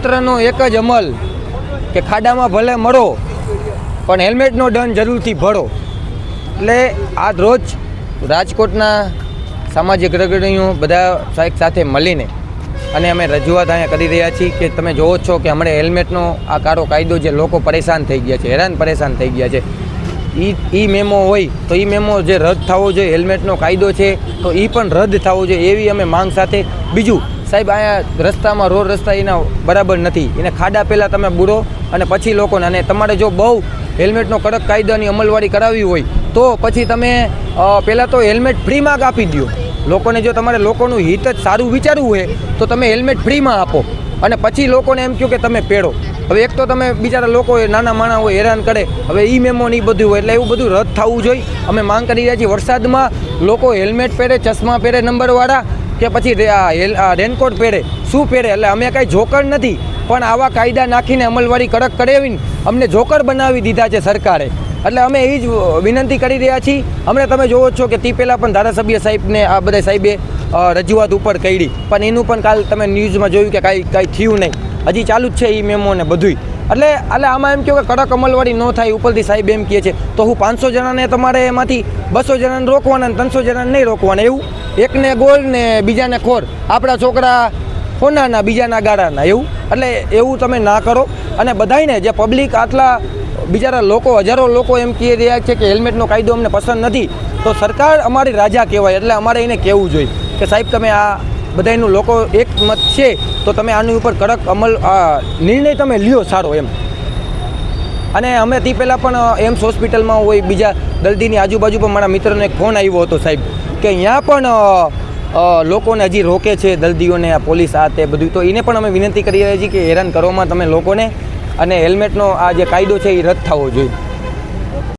તંત્રનો એક જ અમલ કે ખાડામાં ભલે મળો પણ હેલ્મેટનો દંડ જરૂરથી ભરો. એટલે આજ રોજ રાજકોટના સામાજિક અગ્રણીઓ બધા સાથે મળીને અને અમે રજૂઆત અહીંયા કરી રહ્યા છીએ કે તમે જોવો છો કે હમણાં હેલ્મેટનો આ કાળો કાયદો જે લોકો પરેશાન થઈ ગયા છે, હેરાન પરેશાન થઈ ગયા છે, એ મેમો હોય તો એ મેમો જે રદ થવો જોઈએ. હેલ્મેટનો કાયદો છે તો એ પણ રદ થવો જોઈએ એવી અમે માંગ સાથે. બીજું સાહેબ, અહીંયા રસ્તામાં રોડ રસ્તા એના બરાબર નથી, એને ખાડા પહેલાં તમે બુરો અને પછી લોકોને, અને તમારે જો બહુ હેલ્મેટનો કડક કાયદાની અમલવારી કરાવવી હોય તો પછી તમે પહેલાં તો હેલ્મેટ ફ્રીમાં આપી દો લોકોને. જો તમારે લોકોનું હિત જ સારું વિચારવું હોય તો તમે હેલ્મેટ ફ્રીમાં આપો અને પછી લોકોને એમ કહો કે તમે પહેરો. હવે એક તો તમે બિચારા લોકો નાના માણસ હોય હેરાન કરે, હવે એ મેમો નહીં બધું હોય, એટલે એવું બધું રદ થવું જોઈએ. અમે માંગ કરી રહ્યા છીએ. વરસાદમાં લોકો હેલ્મેટ પહેરે, ચશ્મા પહેરે નંબરવાળા, કે પછી રેનકોટ પહેરે, શું પહેરે? એટલે અમે કાંઈ જોકર નથી, પણ આવા કાયદા નાખીને અમલવારી કડક કરાવીને અમને જોકર બનાવી દીધા છે સરકારે. એટલે અમે એ જ વિનંતી કરી રહ્યા છીએ. હમણાં તમે જોવો છો કે તે પહેલાં પણ ધારાસભ્ય સાહેબને આ બધા સાહેબે રજૂઆત ઉપર કરી, પણ એનું પણ કાલ તમે ન્યૂઝમાં જોયું કે કાંઈ થયું નહીં, હજી ચાલુ જ છે એ મેમો ને બધું. એટલે આમાં એમ કહ્યું કે કડક અમલવારી ન થાય, ઉપરથી સાહેબ એમ કહે છે તો હું 500 જણાને તમારે એમાંથી 200 જણાને રોકવાના અને 300 જણાને નહીં રોકવાના. એવું એકને ગોળ ને બીજાને ખોર, આપણા છોકરા કોનાના બીજાના ગાળાના, એવું. એટલે એવું તમે ના કરો. અને બધાને જે પબ્લિક આટલા બિચારા લોકો, હજારો લોકો એમ કહી રહ્યા છે કે હેલ્મેટનો કાયદો અમને પસંદ નથી, તો સરકાર અમારી રાજા કહેવાય. એટલે અમારે એને કહેવું જોઈએ કે સાહેબ તમે આ બધાનું લોકો એક મત છે તો તમે આની ઉપર કડક નિર્ણય તમે લ્યો સારો એમ. અને અમે તે પહેલાં પણ એમ્સ હોસ્પિટલમાં હોય, બીજા દર્દીની આજુબાજુ પણ મારા મિત્રનો એક ફોન આવ્યો હતો સાહેબ કે અહીંયા પણ લોકોને હજી રોકે છે દર્દીઓને આ પોલીસ આ તે બધું. તો એને પણ અમે વિનંતી કરી રહ્યા છીએ કે હેરાન કરવામાં તમે લોકોને, અને હેલ્મેટનો આ જે કાયદો છે એ રદ થવો જોઈએ.